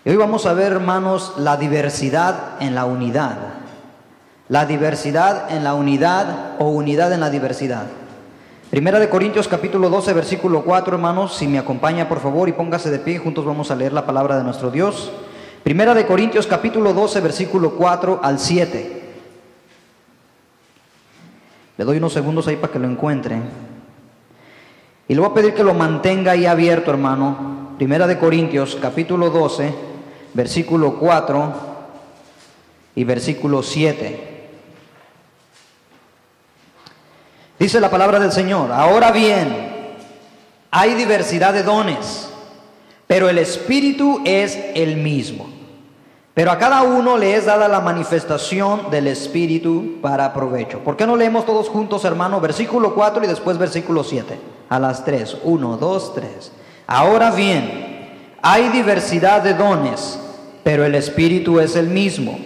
Y hoy vamos a ver, hermanos, la diversidad en la unidad. La diversidad en la unidad o unidad en la diversidad. Primera de Corintios capítulo 12, versículo 4, hermanos, si me acompaña por favor y póngase de pie, juntos vamos a leer la palabra de nuestro Dios. Primera de Corintios capítulo 12, versículo 4 al 7. Le doy unos segundos ahí para que lo encuentre. Y le voy a pedir que lo mantenga ahí abierto, hermano. Primera de Corintios capítulo 12, versículo 4 y versículo 7. Dice la palabra del Señor: ahora bien, hay diversidad de dones, pero el Espíritu es el mismo. Pero a cada uno le es dada la manifestación del Espíritu para provecho. ¿Por qué no leemos todos juntos, hermano? Versículo 4 y después versículo 7. A las 3. 1, 2, 3. Ahora bien, hay diversidad de dones, pero el Espíritu es el mismo.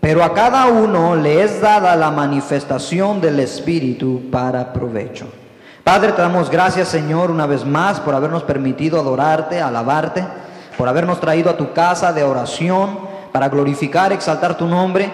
Pero a cada uno le es dada la manifestación del Espíritu para provecho. Padre, te damos gracias, Señor, una vez más por habernos permitido adorarte, alabarte, por habernos traído a tu casa de oración para glorificar, exaltar tu nombre.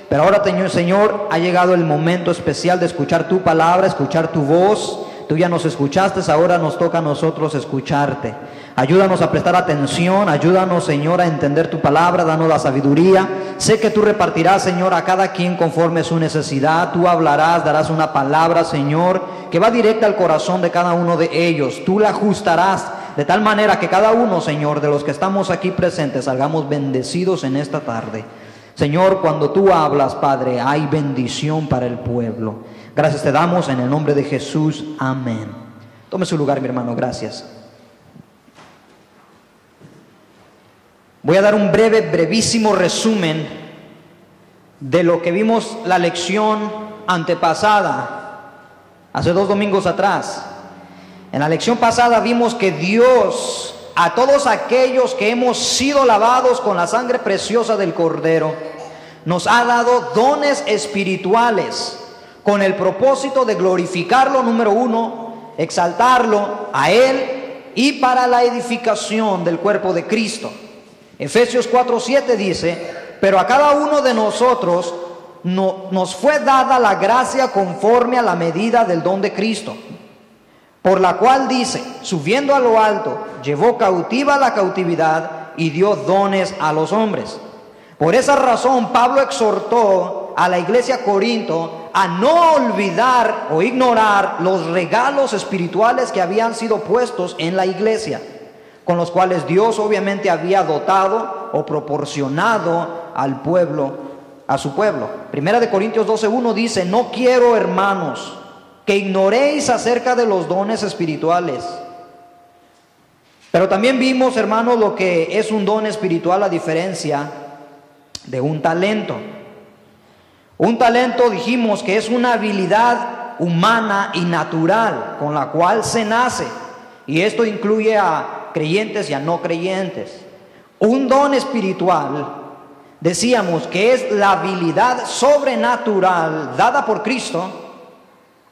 Pero ahora, Señor, ha llegado el momento especial de escuchar tu palabra, escuchar tu voz. Tú ya nos escuchaste, ahora nos toca a nosotros escucharte. Ayúdanos a prestar atención, ayúdanos, Señor, a entender tu palabra, danos la sabiduría. Sé que tú repartirás, Señor, a cada quien conforme su necesidad. Tú hablarás, darás una palabra, Señor, que va directa al corazón de cada uno de ellos. Tú la ajustarás de tal manera que cada uno, Señor, de los que estamos aquí presentes, salgamos bendecidos en esta tarde. Señor, cuando tú hablas, Padre, hay bendición para el pueblo. Gracias te damos en el nombre de Jesús. Amén. Tome su lugar, mi hermano. Gracias. Voy a dar un brevísimo resumen de lo que vimos la lección antepasada, hace 2 domingos atrás. En la lección pasada vimos que Dios, a todos aquellos que hemos sido lavados con la sangre preciosa del Cordero, nos ha dado dones espirituales con el propósito de glorificarlo, número 1, exaltarlo a Él y para la edificación del cuerpo de Cristo. Efesios 4:7 dice: pero a cada uno de nosotros nos fue dada la gracia conforme a la medida del don de Cristo, por la cual dice, subiendo a lo alto, llevó cautiva la cautividad y dio dones a los hombres. Por esa razón Pablo exhortó a la iglesia Corinto a no olvidar o ignorar los regalos espirituales que habían sido puestos en la iglesia, con los cuales Dios obviamente había dotado o proporcionado al pueblo, a su pueblo. Primera de Corintios 12:1 dice: no quiero, hermanos, que ignoréis acerca de los dones espirituales. Pero también vimos, hermanos, lo que es un don espiritual a diferencia de un talento. Un talento, dijimos, que es una habilidad humana y natural con la cual se nace, y esto incluye a creyentes y a no creyentes. Un don espiritual, decíamos, que es la habilidad sobrenatural dada por Cristo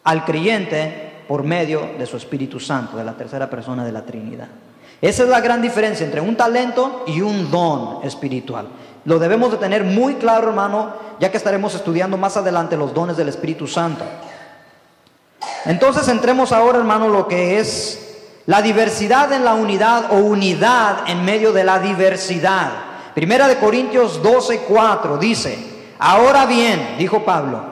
al creyente por medio de su Espíritu Santo, de la tercera persona de la Trinidad. Esa es la gran diferencia entre un talento y un don espiritual. Lo debemos de tener muy claro, hermano, ya que estaremos estudiando más adelante los dones del Espíritu Santo. Entonces entremos ahora, hermano, lo que es la diversidad en la unidad o unidad en medio de la diversidad. Primera de Corintios 12:4 dice: ahora bien, dijo Pablo,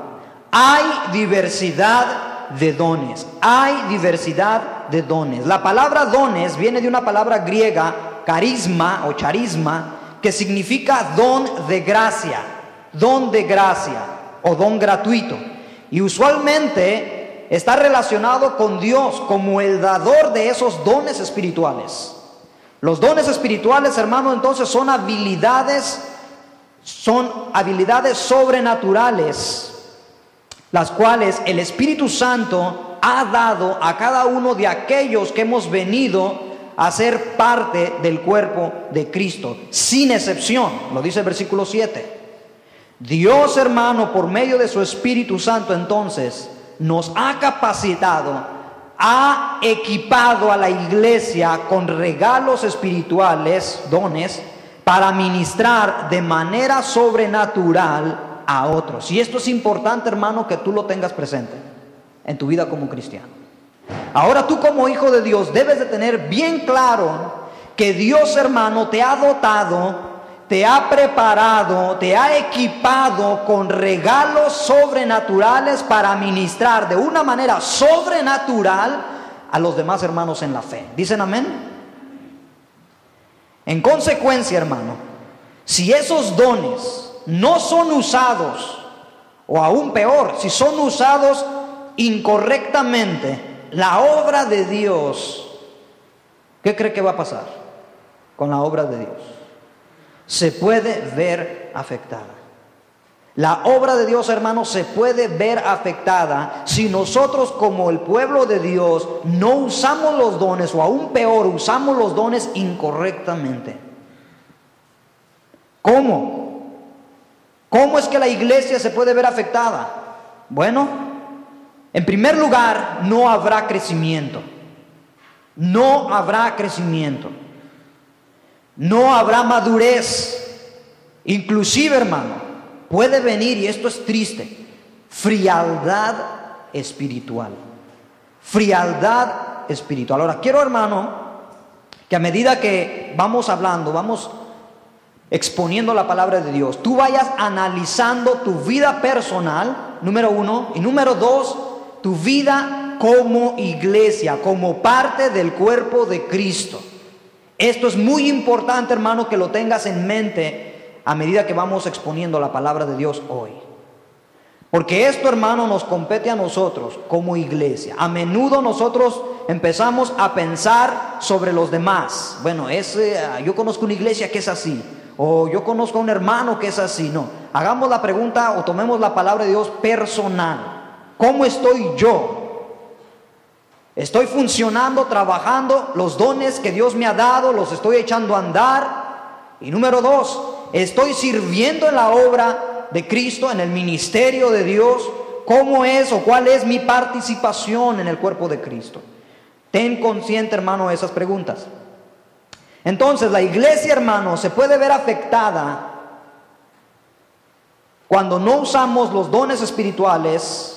hay diversidad de dones. Hay diversidad de dones. La palabra dones viene de una palabra griega, carisma o charisma, que significa don de gracia o don gratuito. Y usualmente está relacionado con Dios como el dador de esos dones espirituales. Los dones espirituales, hermano, entonces son habilidades sobrenaturales, las cuales el Espíritu Santo ha dado a cada uno de aquellos que hemos venido a ser parte del cuerpo de Cristo, sin excepción. Lo dice el versículo 7. Dios, hermano, por medio de su Espíritu Santo, entonces, nos ha capacitado, ha equipado a la iglesia con regalos espirituales, dones, para ministrar de manera sobrenatural a otros. Y esto es importante, hermano, que tú lo tengas presente en tu vida como cristiano. Ahora tú como hijo de Dios debes de tener bien claro que Dios, hermano, te ha dotado, te ha preparado, te ha equipado con regalos sobrenaturales para ministrar de una manera sobrenatural a los demás hermanos en la fe. ¿Dicen amén? En consecuencia, hermano, si esos dones no son usados, o aún peor, si son usados incorrectamente, la obra de Dios, ¿qué cree que va a pasar con la obra de Dios? Se puede ver afectada. La obra de Dios, hermano, se puede ver afectada si nosotros como el pueblo de Dios no usamos los dones, o aún peor, usamos los dones incorrectamente. ¿Cómo? ¿Cómo es que la iglesia se puede ver afectada? Bueno, en primer lugar, no habrá crecimiento. No habrá crecimiento. No habrá madurez. Inclusive, hermano, puede venir, y esto es triste, frialdad espiritual. Frialdad espiritual. Ahora, quiero, hermano, que a medida que vamos hablando, vamos exponiendo la palabra de Dios, tú vayas analizando tu vida personal, número uno, y número dos, tu vida como iglesia, como parte del cuerpo de Cristo. Esto es muy importante, hermano, que lo tengas en mente a medida que vamos exponiendo la palabra de Dios hoy. Porque esto, hermano, nos compete a nosotros como iglesia. A menudo nosotros empezamos a pensar sobre los demás. Bueno, yo conozco una iglesia que es así, o yo conozco a un hermano que es así. No, hagamos la pregunta o tomemos la palabra de Dios personal. ¿Cómo estoy yo? ¿Estoy funcionando, trabajando? ¿Los dones que Dios me ha dado los estoy echando a andar? Y número dos, ¿estoy sirviendo en la obra de Cristo, en el ministerio de Dios? ¿Cómo es o cuál es mi participación en el cuerpo de Cristo? Ten consciente, hermano, de esas preguntas. Entonces, la iglesia, hermano, se puede ver afectada cuando no usamos los dones espirituales,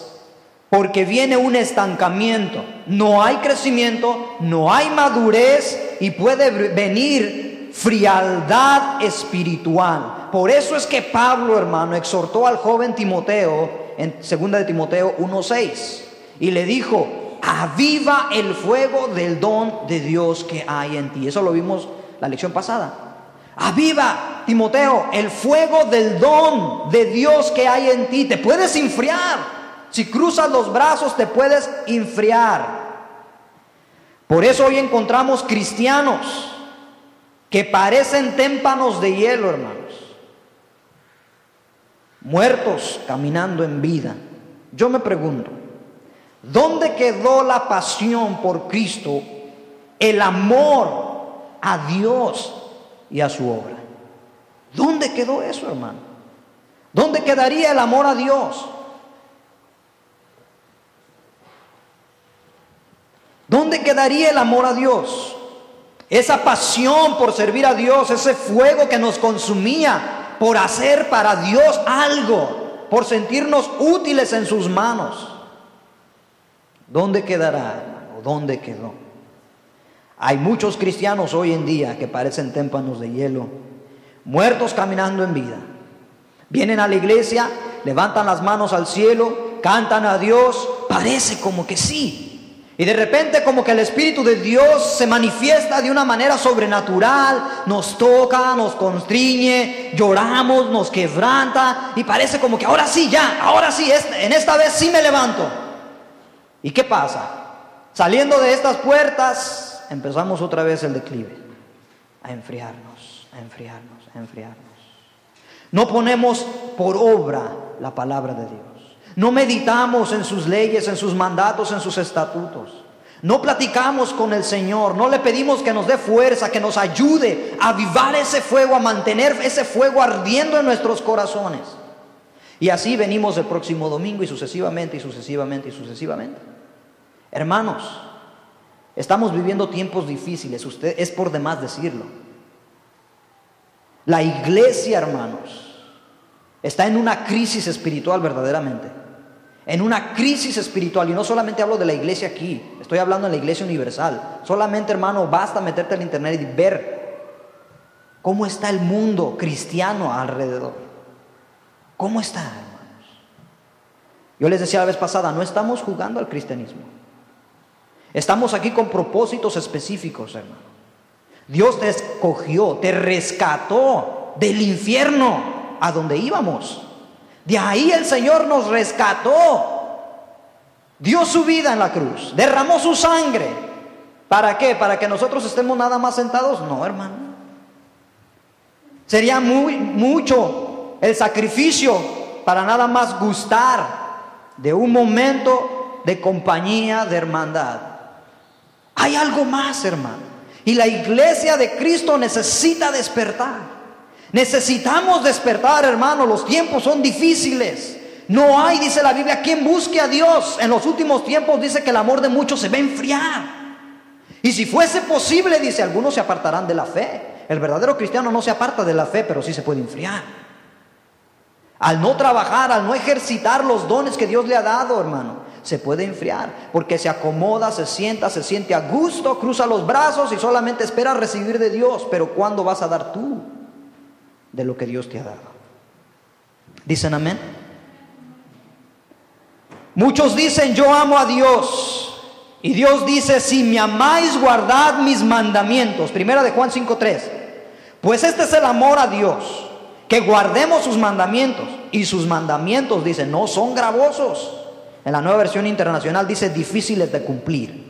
porque viene un estancamiento. No hay crecimiento, no hay madurez, y puede venir frialdad espiritual. Por eso es que Pablo, hermano, exhortó al joven Timoteo en 2 de Timoteo 1:6 y le dijo: aviva el fuego del don de Dios que hay en ti. Eso lo vimos la lección pasada. Aviva, Timoteo, el fuego del don de Dios que hay en ti. Te puedes enfriar. Si cruzas los brazos te puedes enfriar. Por eso hoy encontramos cristianos que parecen témpanos de hielo, hermanos, muertos caminando en vida. Yo me pregunto, ¿dónde quedó la pasión por Cristo, el amor a Dios y a su obra? ¿Dónde quedó eso, hermano? ¿Dónde quedaría el amor a Dios? ¿Dónde quedaría el amor a Dios? Esa pasión por servir a Dios, ese fuego que nos consumía por hacer para Dios algo, por sentirnos útiles en sus manos. ¿Dónde quedará, hermano? ¿Dónde quedó? Hay muchos cristianos hoy en día que parecen témpanos de hielo, muertos caminando en vida. Vienen a la iglesia, levantan las manos al cielo, cantan a Dios, parece como que sí. Y de repente como que el Espíritu de Dios se manifiesta de una manera sobrenatural, nos toca, nos constriñe, lloramos, nos quebranta, y parece como que ahora sí, en esta vez sí me levanto. ¿Y qué pasa? Saliendo de estas puertas, empezamos otra vez el declive, a enfriarnos, a enfriarnos, a enfriarnos. No ponemos por obra la palabra de Dios. No meditamos en sus leyes, en sus mandatos, en sus estatutos. No platicamos con el Señor. No le pedimos que nos dé fuerza, que nos ayude a avivar ese fuego, a mantener ese fuego ardiendo en nuestros corazones. Y así venimos el próximo domingo y sucesivamente, y sucesivamente, y sucesivamente. Hermanos, estamos viviendo tiempos difíciles. Es por demás decirlo. La iglesia, hermanos, está en una crisis espiritual verdaderamente. En una crisis espiritual. Y no solamente hablo de la iglesia aquí, estoy hablando de la iglesia universal. Solamente, hermano, basta meterte en internet y ver cómo está el mundo cristiano alrededor. ¿Cómo está, hermanos? Yo les decía la vez pasada, no estamos jugando al cristianismo. Estamos aquí con propósitos específicos, hermano. Dios te escogió, te rescató del infierno a donde íbamos. De ahí el Señor nos rescató. Dio su vida en la cruz, derramó su sangre. ¿Para qué? ¿Para que nosotros estemos nada más sentados? No, hermano. Sería mucho el sacrificio para nada más gustar de un momento de compañía, de hermandad. Hay algo más, hermano. Y la iglesia de Cristo necesita despertar. Necesitamos despertar, hermano. Los tiempos son difíciles. No hay, dice la Biblia, quien busque a Dios. En los últimos tiempos dice que el amor de muchos se va a enfriar. Y si fuese posible, dice, algunos se apartarán de la fe. El verdadero cristiano no se aparta de la fe, pero sí se puede enfriar. Al no trabajar, al no ejercitar los dones que Dios le ha dado, hermano, se puede enfriar, porque se acomoda, se siente a gusto, cruza los brazos y solamente espera recibir de Dios. Pero ¿cuándo vas a dar tú de lo que Dios te ha dado? ¿Dicen amén? Muchos dicen, yo amo a Dios, y Dios dice, si me amáis, guardad mis mandamientos. Primera de Juan 5:3. Pues este es el amor a Dios, que guardemos sus mandamientos. Y sus mandamientos, dice, no son gravosos. En la Nueva Versión Internacional dice difíciles de cumplir.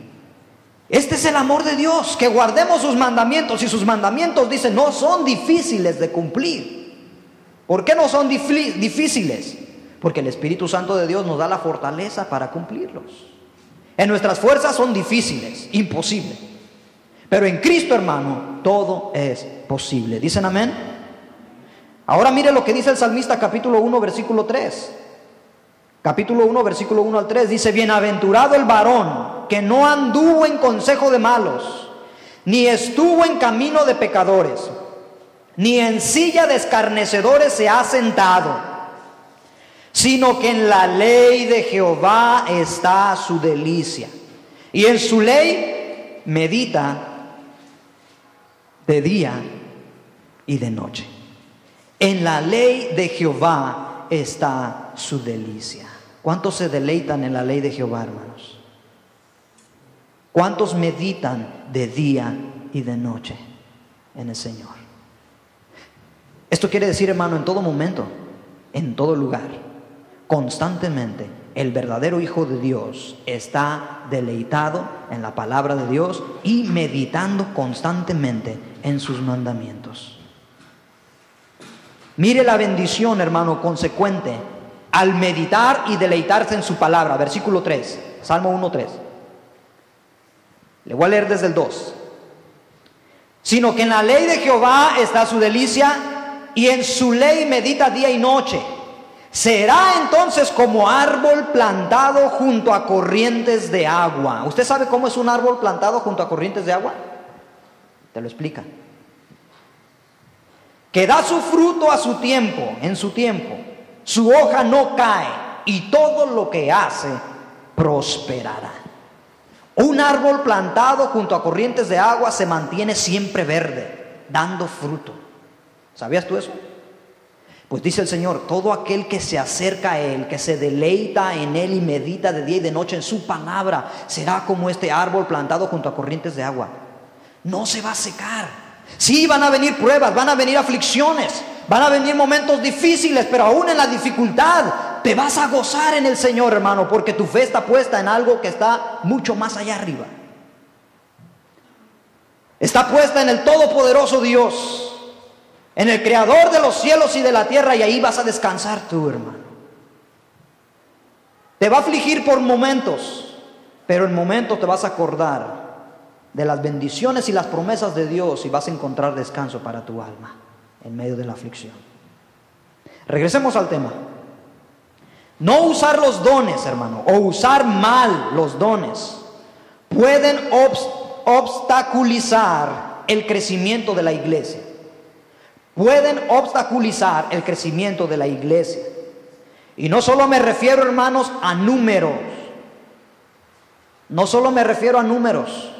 Este es el amor de Dios, que guardemos sus mandamientos. Y sus mandamientos, dice, no son difíciles de cumplir. ¿Por qué no son difíciles? Porque el Espíritu Santo de Dios nos da la fortaleza para cumplirlos. En nuestras fuerzas son difíciles, imposible. Pero en Cristo, hermano, todo es posible. ¿Dicen amén? Ahora mire lo que dice el salmista, capítulo 1, versículo 3. Capítulo 1, versículo 1 al 3, dice, bienaventurado el varón que no anduvo en consejo de malos, ni estuvo en camino de pecadores, ni en silla de escarnecedores se ha sentado, sino que en la ley de Jehová está su delicia, y en su ley medita de día y de noche. En la ley de Jehová está su delicia. ¿Cuántos se deleitan en la ley de Jehová, hermanos? ¿Cuántos meditan de día y de noche en el Señor? Esto quiere decir, hermano, en todo momento, en todo lugar, constantemente, el verdadero Hijo de Dios está deleitado en la palabra de Dios y meditando constantemente en sus mandamientos. Mire la bendición, hermano, consecuente al meditar y deleitarse en su palabra. Versículo 3, Salmo 1:3. Le voy a leer desde el 2. Sino que en la ley de Jehová está su delicia, y en su ley medita día y noche. Será entonces como árbol plantado junto a corrientes de agua. ¿Usted sabe cómo es un árbol plantado junto a corrientes de agua? Te lo explica. Que da su fruto a su tiempo, en su tiempo. Su hoja no cae, y todo lo que hace prosperará. Un árbol plantado junto a corrientes de agua se mantiene siempre verde, dando fruto. ¿Sabías tú eso? Pues dice el Señor, todo aquel que se acerca a Él, que se deleita en Él y medita de día y de noche en su palabra, será como este árbol plantado junto a corrientes de agua. No se va a secar. Sí, van a venir pruebas, van a venir aflicciones, van a venir momentos difíciles, pero aún en la dificultad te vas a gozar en el Señor, hermano, porque tu fe está puesta en algo que está mucho más allá arriba. Está puesta en el todopoderoso Dios, en el creador de los cielos y de la tierra, y ahí vas a descansar tú, hermano. Te va a afligir por momentos, pero en momentos te vas a acordar de las bendiciones y las promesas de Dios, y vas a encontrar descanso para tu alma en medio de la aflicción. Regresemos al tema. No usar los dones, hermano, o usar mal los dones, pueden obstaculizar el crecimiento de la iglesia. pueden obstaculizar el crecimiento de la iglesia. Y no solo me refiero, hermanos, a números. No solo me refiero a números,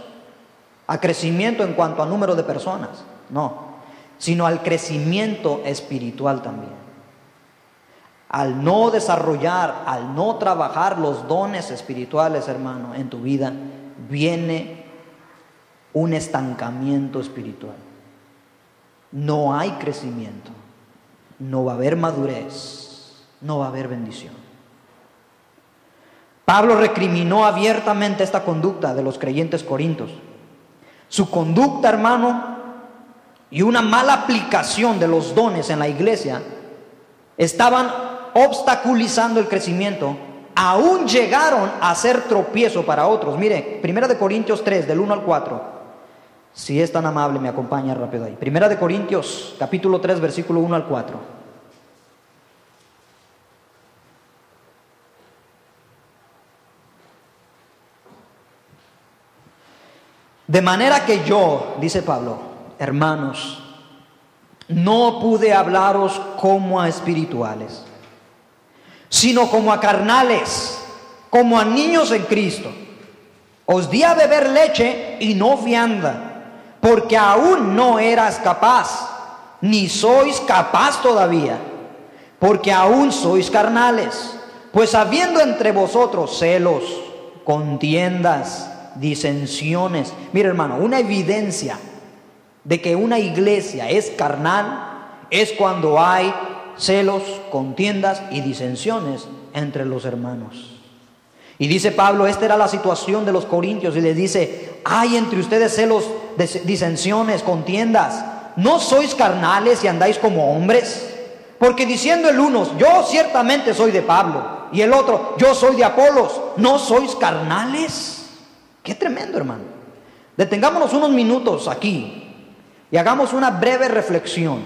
a crecimiento en cuanto a número de personas, no, sino al crecimiento espiritual también. Al no desarrollar, al no trabajar los dones espirituales, hermano, en tu vida, viene un estancamiento espiritual. No hay crecimiento, no va a haber madurez, no va a haber bendición. Pablo recriminó abiertamente esta conducta de los creyentes corintios. Su conducta, hermano, y una mala aplicación de los dones en la iglesia estaban obstaculizando el crecimiento. Aún llegaron a ser tropiezo para otros. Mire, 1 Corintios 3, del 1 al 4. Si es tan amable, me acompaña rápido ahí. 1 Corintios, capítulo 3, versículo 1 al 4. De manera que yo, dice Pablo, hermanos, no pude hablaros como a espirituales, sino como a carnales, como a niños en Cristo. Os di a beber leche y no vianda, porque aún no eras capaz, ni sois capaz todavía, porque aún sois carnales. Pues habiendo entre vosotros celos, contiendas, disensiones. Mira, hermano, una evidencia de que una iglesia es carnal es cuando hay celos, contiendas y disensiones entre los hermanos. Y dice Pablo, esta era la situación de los corintios, y les dice: hay entre ustedes celos, disensiones, contiendas. ¿No sois carnales y andáis como hombres? Porque diciendo el uno, yo ciertamente soy de Pablo, y el otro, yo soy de Apolos, ¿no sois carnales? Qué tremendo, hermano. Detengámonos unos minutos aquí y hagamos una breve reflexión.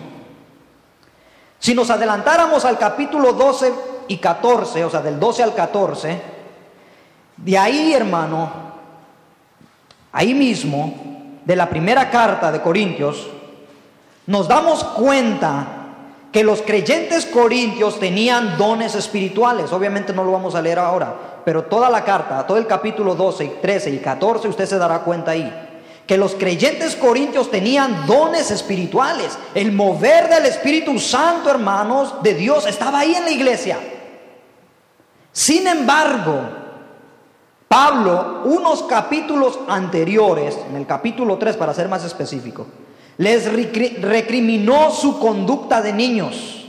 Si nos adelantáramos al capítulo 12 y 14, o sea, del 12 al 14, de ahí, hermano, ahí mismo, de la primera carta de Corintios, nos damos cuenta que los creyentes corintios tenían dones espirituales. Obviamente no lo vamos a leer ahora, pero toda la carta, todo el capítulo 12, 13 y 14, usted se dará cuenta ahí, que los creyentes corintios tenían dones espirituales. El mover del Espíritu Santo, hermanos, de Dios, estaba ahí en la iglesia. Sin embargo, Pablo, unos capítulos anteriores, en el capítulo 3 para ser más específico, les recriminó su conducta de niños,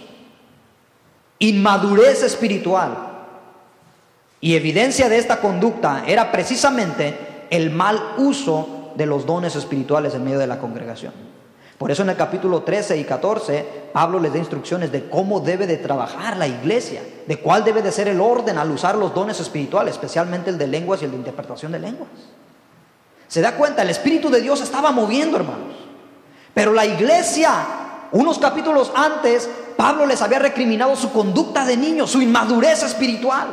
inmadurez espiritual. Y evidencia de esta conducta era precisamente el mal uso de los dones espirituales en medio de la congregación. Por eso en el capítulo 13 y 14 Pablo les da instrucciones de cómo debe de trabajar la iglesia, de cuál debe de ser el orden al usar los dones espirituales, especialmente el de lenguas y el de interpretación de lenguas. Se da cuenta, el Espíritu de Dios estaba moviendo, hermanos. Pero la iglesia, unos capítulos antes, Pablo les había recriminado su conducta de niños, su inmadurez espiritual.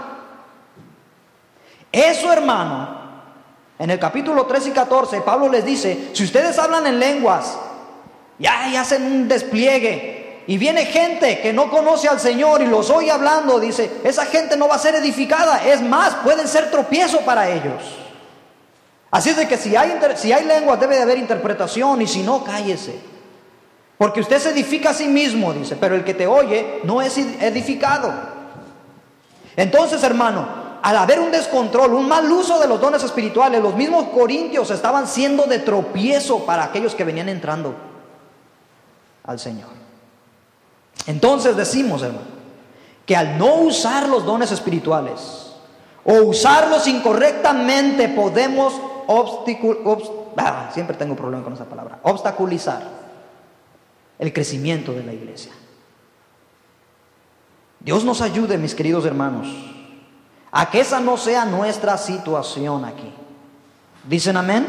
Eso, hermano, en el capítulo 13 y 14, Pablo les dice: si ustedes hablan en lenguas y hacen un despliegue, y viene gente que no conoce al Señor y los oye hablando, dice, esa gente no va a ser edificada. Es más, pueden ser tropiezo para ellos. Así es de que si hay lenguas, debe de haber interpretación, y si no, cállese. Porque usted se edifica a sí mismo, dice, pero el que te oye no es edificado. Entonces, hermano, al haber un descontrol, un mal uso de los dones espirituales, los mismos corintios estaban siendo de tropiezo para aquellos que venían entrando al Señor. Entonces decimos, hermano, que al no usar los dones espirituales o usarlos incorrectamente, podemos siempre tengo problema con esa palabra, obstaculizar el crecimiento de la iglesia. Dios nos ayude, mis queridos hermanos, a que esa no sea nuestra situación aquí. ¿Dicen amén?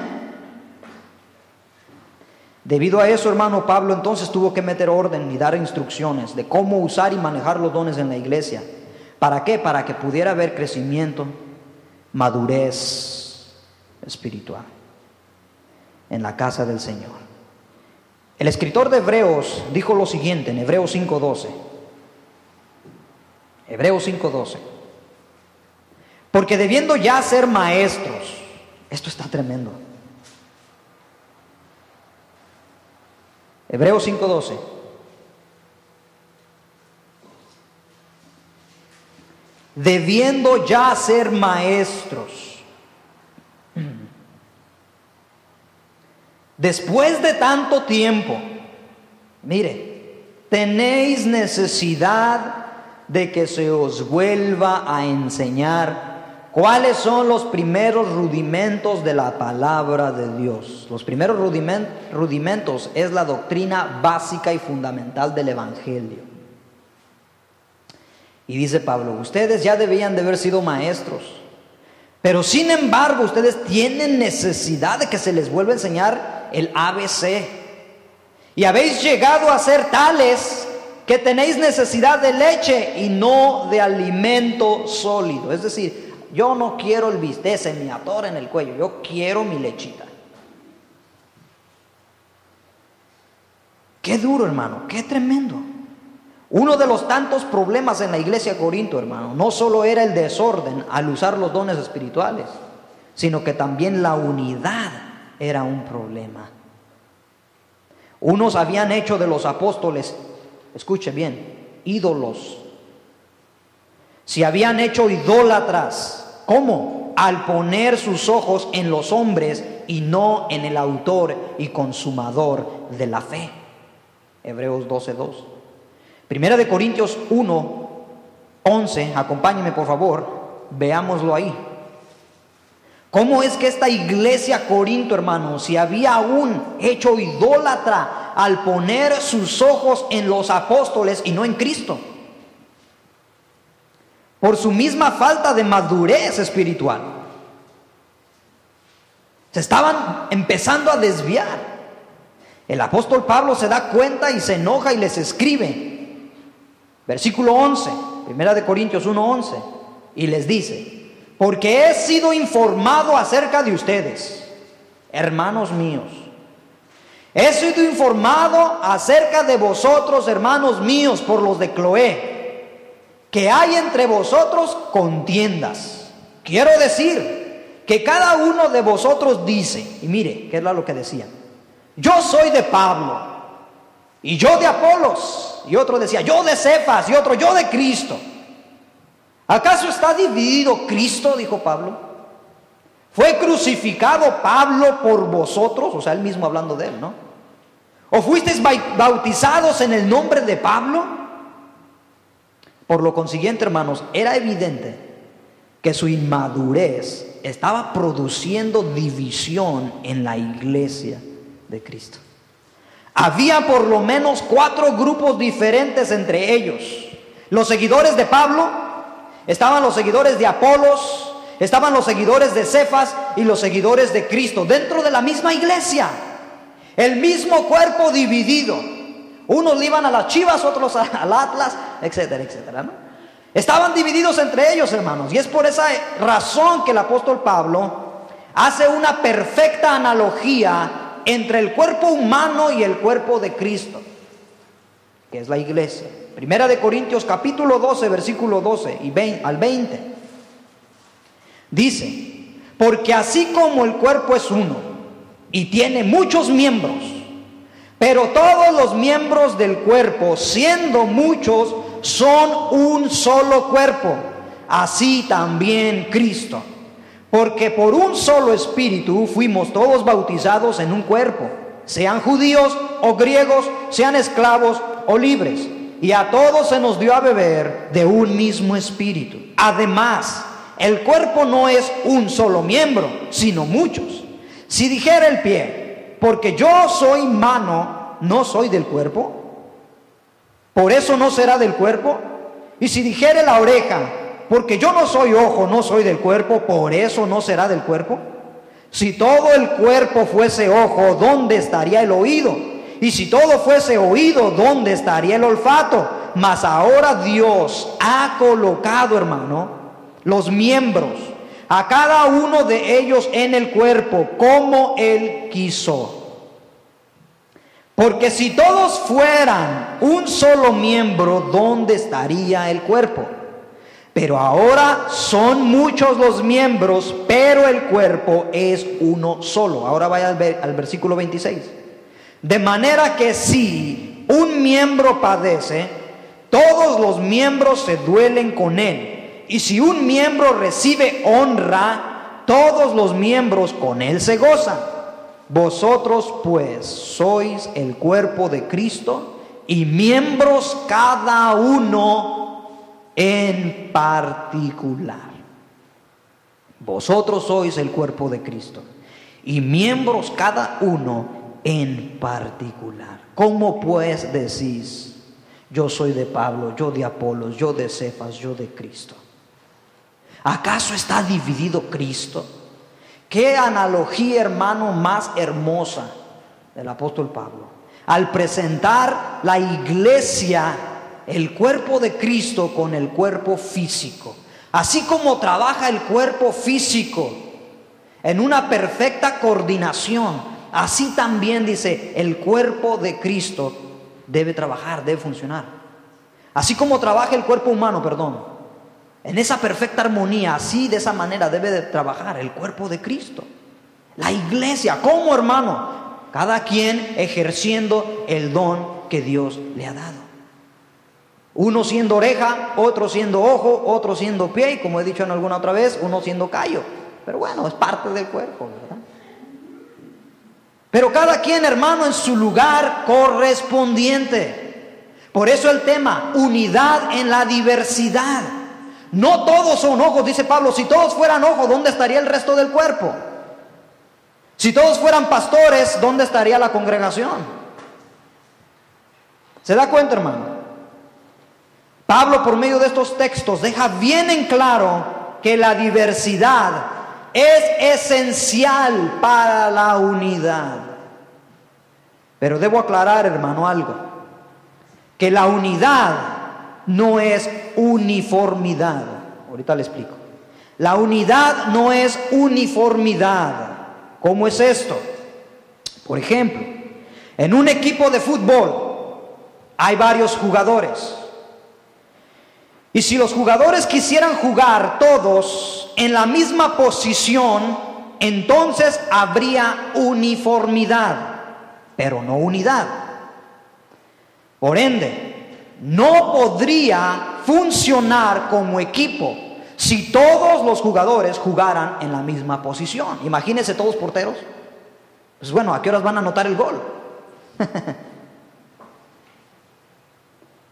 Debido a eso, hermano, Pablo entonces tuvo que meter orden y dar instrucciones de cómo usar y manejar los dones en la iglesia. ¿Para qué? Para que pudiera haber crecimiento, madurez espiritual en la casa del Señor. El escritor de Hebreos dijo lo siguiente en Hebreos 5:12. Hebreos 5:12. Porque debiendo ya ser maestros, esto está tremendo. Hebreos 5:12. Debiendo ya ser maestros, después de tanto tiempo, mire, tenéis necesidad de que se os vuelva a enseñar cuáles son los primeros rudimentos de la palabra de Dios. Los primeros rudimentos es la doctrina básica y fundamental del Evangelio. Y dice Pablo, ustedes ya debían de haber sido maestros, pero sin embargo ustedes tienen necesidad de que se les vuelva a enseñar el ABC. Y habéis llegado a ser tales que tenéis necesidad de leche y no de alimento sólido. Es decir, yo no quiero el bistec, se me atora en el cuello, yo quiero mi lechita. Qué duro, hermano, qué tremendo. Uno de los tantos problemas en la iglesia de Corinto, hermano, no solo era el desorden al usar los dones espirituales, sino que también la unidad era un problema. Unos habían hecho de los apóstoles, escuche bien, ídolos. Se habían hecho idólatras. ¿Cómo? Al poner sus ojos en los hombres y no en el autor y consumador de la fe. Hebreos 12:2. Primera de Corintios 1:11, acompáñeme por favor, veámoslo ahí. ¿Cómo es que esta iglesia Corinto, hermano, se había aún hecho idólatra al poner sus ojos en los apóstoles y no en Cristo? Por su misma falta de madurez espiritual. Se estaban empezando a desviar. El apóstol Pablo se da cuenta y se enoja y les escribe. Versículo 11, Primera de Corintios 1:11, y les dice: porque he sido informado acerca de ustedes, hermanos míos. He sido informado acerca de vosotros, hermanos míos, por los de Cloé, que hay entre vosotros contiendas. Quiero decir que cada uno de vosotros dice, y mire, ¿qué es lo que decían? Yo soy de Pablo, y yo de Apolos, y otro decía, yo de Cefas, y otro, yo de Cristo. ¿Acaso está dividido Cristo? Dijo Pablo. ¿Fue crucificado Pablo por vosotros? O sea, él mismo hablando de él, ¿no? ¿O fuisteis bautizados en el nombre de Pablo? Por lo consiguiente, hermanos, era evidente que su inmadurez estaba produciendo división en la iglesia de Cristo. Había por lo menos 4 grupos diferentes entre ellos. Los seguidores de Pablo, estaban los seguidores de Apolos, estaban los seguidores de Cefas y los seguidores de Cristo dentro de la misma iglesia. El mismo cuerpo dividido. Unos le iban a las Chivas, otros al Atlas, etcétera, etcétera, ¿no? Estaban divididos entre ellos, hermanos. Y es por esa razón que el apóstol Pablo hace una perfecta analogía entre el cuerpo humano y el cuerpo de Cristo, que es la iglesia. Primera de Corintios capítulo 12, versículo 12 al 20. Dice, porque así como el cuerpo es uno y tiene muchos miembros, pero todos los miembros del cuerpo, siendo muchos, son un solo cuerpo, así también Cristo. Porque por un solo espíritu fuimos todos bautizados en un cuerpo, sean judíos o griegos, sean esclavos o libres, y a todos se nos dio a beber de un mismo espíritu. Además, el cuerpo no es un solo miembro, sino muchos. Si dijera el pie, porque yo soy mano, no soy del cuerpo, por eso no será del cuerpo. Y si dijere la oreja, porque yo no soy ojo, no soy del cuerpo, por eso no será del cuerpo. Si todo el cuerpo fuese ojo, ¿dónde estaría el oído? Y si todo fuese oído, ¿dónde estaría el olfato? Mas ahora Dios ha colocado, hermano, los miembros, a cada uno de ellos en el cuerpo, como Él quiso. Porque si todos fueran un solo miembro, ¿dónde estaría el cuerpo? Pero ahora son muchos los miembros, pero el cuerpo es uno solo. Ahora vaya al versículo 26. De manera que si un miembro padece, todos los miembros se duelen con él. Y si un miembro recibe honra, todos los miembros con él se gozan. Vosotros pues sois el cuerpo de Cristo y miembros cada uno en particular. Vosotros sois el cuerpo de Cristo y miembros cada uno en particular. ¿Cómo pues decís, yo soy de Pablo, yo de Apolos, yo de Cefas, yo de Cristo? ¿Acaso está dividido Cristo? Qué analogía, hermano, más hermosa del apóstol Pablo al presentar la iglesia, el cuerpo de Cristo, con el cuerpo físico. Así como trabaja el cuerpo físico en una perfecta coordinación, así también dice el cuerpo de Cristo debe trabajar, debe funcionar. Así como trabaja el cuerpo humano, en esa perfecta armonía, así de esa manera debe de trabajar el cuerpo de Cristo. La iglesia, ¿cómo, hermano? Cada quien ejerciendo el don que Dios le ha dado. Uno siendo oreja, otro siendo ojo, otro siendo pie, y como he dicho en alguna otra vez, uno siendo callo. Pero bueno, es parte del cuerpo, ¿verdad? Pero cada quien, hermano, en su lugar correspondiente. Por eso el tema, unidad en la diversidad. No todos son ojos, dice Pablo. Si todos fueran ojos, ¿dónde estaría el resto del cuerpo? Si todos fueran pastores, ¿dónde estaría la congregación? ¿Se da cuenta, hermano? Pablo, por medio de estos textos, deja bien en claro que la diversidad es esencial para la unidad. Pero debo aclarar, hermano, algo: que la unidad no es uniformidad. Ahorita le explico. La unidad no es uniformidad. ¿Cómo es esto? Por ejemplo, en un equipo de fútbol hay varios jugadores. Y si los jugadores quisieran jugar todos en la misma posición, entonces habría uniformidad, pero no unidad. Por ende, no podría funcionar como equipo si todos los jugadores jugaran en la misma posición. Imagínense todos porteros. Pues bueno, ¿a qué horas van a anotar el gol?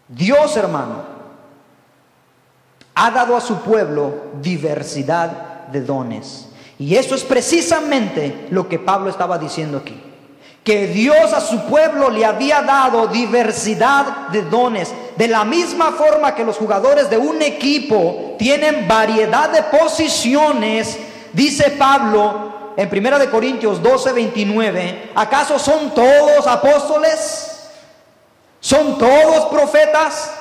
Dios, hermano, ha dado a su pueblo diversidad de dones. Y eso es precisamente lo que Pablo estaba diciendo aquí. Que Dios a su pueblo le había dado diversidad de dones. De la misma forma que los jugadores de un equipo tienen variedad de posiciones, dice Pablo en 1 Corintios 12:29, ¿acaso son todos apóstoles? ¿Son todos profetas?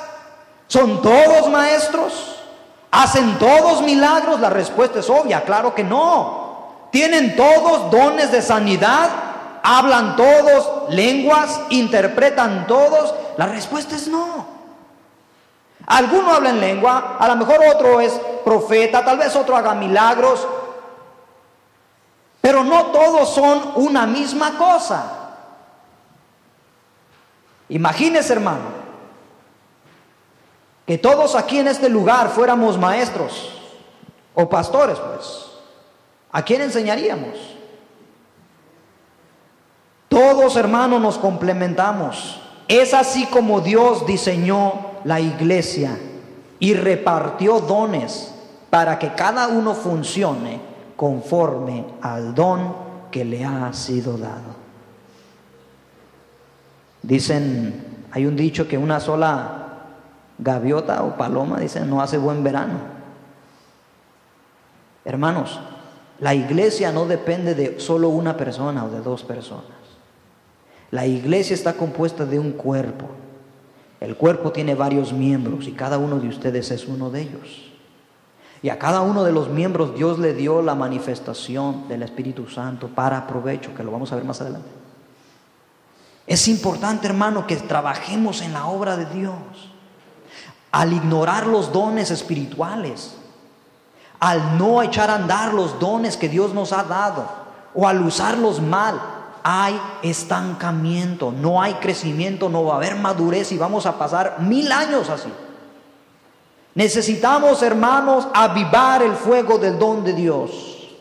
¿Son todos maestros? ¿Hacen todos milagros? La respuesta es obvia, claro que no. ¿Tienen todos dones de sanidad? ¿Hablan todos lenguas? ¿Interpretan todos? La respuesta es no. Alguno habla en lengua, a lo mejor otro es profeta, tal vez otro haga milagros, pero no todos son una misma cosa. Imagínese, hermano, que todos aquí en este lugar fuéramos maestros o pastores, pues, ¿a quién enseñaríamos? Todos, hermanos, nos complementamos. Es así como Dios diseñó la iglesia y repartió dones para que cada uno funcione conforme al don que le ha sido dado. Dicen, hay un dicho que una sola gaviota o paloma, dicen, no hace buen verano. Hermanos, la iglesia no depende de solo una persona o de dos personas. La iglesia está compuesta de un cuerpo. El cuerpo tiene varios miembros y cada uno de ustedes es uno de ellos. Y a cada uno de los miembros Dios le dio la manifestación del Espíritu Santo para provecho, que lo vamos a ver más adelante. Es importante, hermano, que trabajemos en la obra de Dios. Al ignorar los dones espirituales, al no echar a andar los dones que Dios nos ha dado, o al usarlos mal, hay estancamiento, no hay crecimiento, no va a haber madurez y vamos a pasar 1000 años así. Necesitamos, hermanos, avivar el fuego del don de Dios.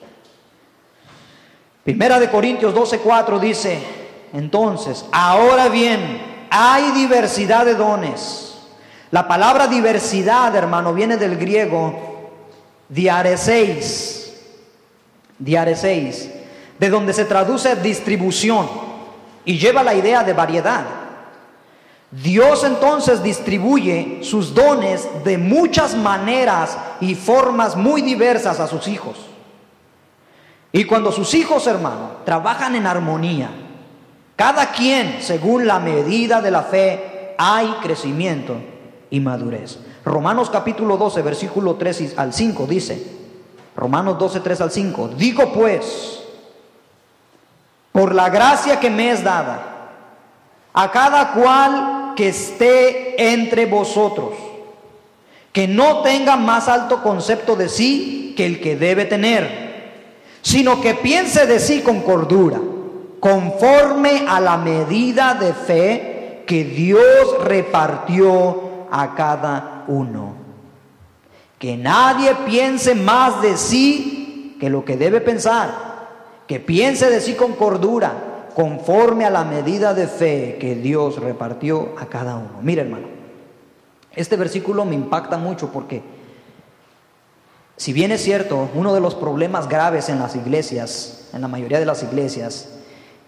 Primera de Corintios 12:4 dice: entonces, ahora bien, hay diversidad de dones. La palabra diversidad, hermano, viene del griego diareseis, de donde se traduce distribución y lleva la idea de variedad. Dios entonces distribuye sus dones de muchas maneras y formas muy diversas a sus hijos. Y cuando sus hijos, hermano, trabajan en armonía, cada quien según la medida de la fe, hay crecimiento y madurez. Romanos capítulo 12, versículo 3 al 5 dice, Romanos 12, 3 al 5, digo pues, por la gracia que me es dada, a cada cual que esté entre vosotros, que no tenga más alto concepto de sí que el que debe tener, sino que piense de sí con cordura, conforme a la medida de fe que Dios repartió a cada uno. Que nadie piense más de sí que lo que debe pensar, que piense de sí con cordura, conforme a la medida de fe que Dios repartió a cada uno. Mira, hermano, este versículo me impacta mucho porque, si bien es cierto, uno de los problemas graves en las iglesias, en la mayoría de las iglesias,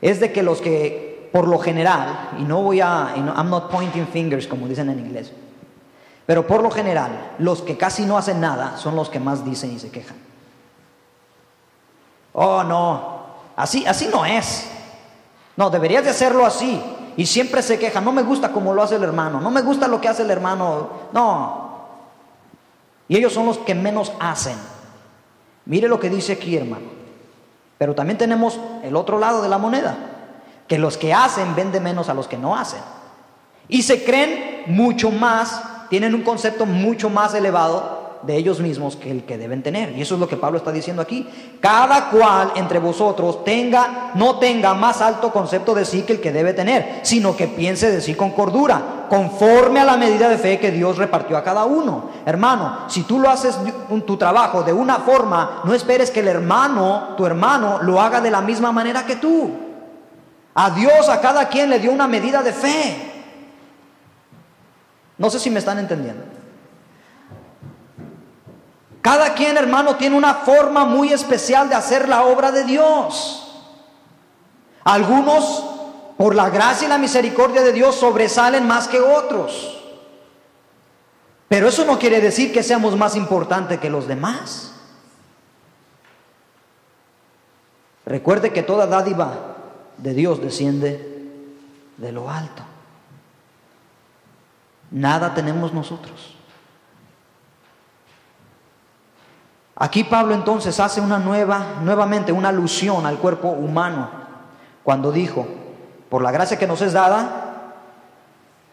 es de que los que, por lo general, y no voy a, I'm not pointing fingers como dicen en inglés, pero por lo general, los que casi no hacen nada son los que más dicen y se quejan. Oh, no, así no es. No, deberías de hacerlo así. Y siempre se quejan, no me gusta como lo hace el hermano, no me gusta lo que hace el hermano. No. Y ellos son los que menos hacen. Mire lo que dice aquí, hermano. Pero también tenemos el otro lado de la moneda, que los que hacen ven de menos a los que no hacen. Y se creen mucho más, tienen un concepto mucho más elevado de ellos mismos que el que deben tener. Y eso es lo que Pablo está diciendo aquí. Cada cual entre vosotros no tenga más alto concepto de sí que el que debe tener, sino que piense de sí con cordura, conforme a la medida de fe que Dios repartió a cada uno. Hermano, si tú lo haces tu trabajo de una forma, no esperes que tu hermano lo haga de la misma manera que tú. A Dios, a cada quien le dio una medida de fe. No sé si me están entendiendo. Cada quien, hermano, tiene una forma muy especial de hacer la obra de Dios. Algunos, por la gracia y la misericordia de Dios, sobresalen más que otros. Pero eso no quiere decir que seamos más importantes que los demás. Recuerde que toda dádiva de Dios desciende de lo alto. Nada tenemos nosotros. Aquí Pablo entonces hace nuevamente una alusión al cuerpo humano, cuando dijo, por la gracia que nos es dada,